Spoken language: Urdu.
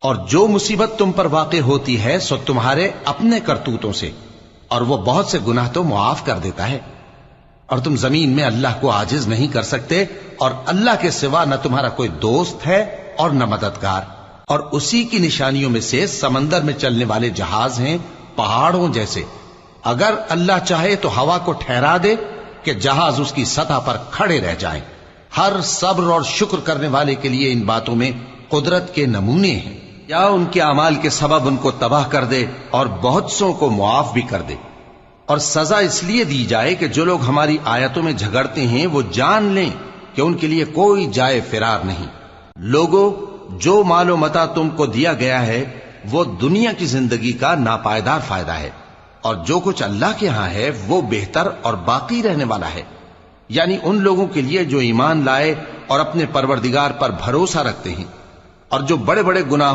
اور جو مصیبت تم پر واقع ہوتی ہے سو تمہارے اپنے کرتوتوں سے، اور وہ بہت سے گناہ تو معاف کر دیتا ہے، اور تم زمین میں اللہ کو عاجز نہیں کر سکتے، اور اللہ کے سوا نہ تمہارا کوئی دوست ہے اور نہ مددگار۔ اور اسی کی نشانیوں میں سے سمندر میں چلنے والے جہاز ہیں پہاڑوں جیسے، اگر اللہ چاہے تو ہوا کو ٹھہرا دے کہ جہاز اس کی سطح پر کھڑے رہ جائیں۔ ہر صبر اور شکر کرنے والے کے لیے ان باتوں میں قدرت کے نمونے ہیں، یا ان کے اعمال کے سبب ان کو تباہ کر دے اور بہت سو کو معاف بھی کر دے۔ اور سزا اس لیے دی جائے کہ جو لوگ ہماری آیتوں میں جھگڑتے ہیں وہ جان لیں کہ ان کے لیے کوئی جائے فرار نہیں۔ لوگوں، جو مال و متاع تم کو دیا گیا ہے وہ دنیا کی زندگی کا ناپائیدار فائدہ ہے، اور جو کچھ اللہ کے ہاں ہے وہ بہتر اور باقی رہنے والا ہے، یعنی ان لوگوں کے لیے جو ایمان لائے اور اپنے پروردگار پر بھروسہ رکھتے ہیں، اور جو بڑے بڑے گناہوں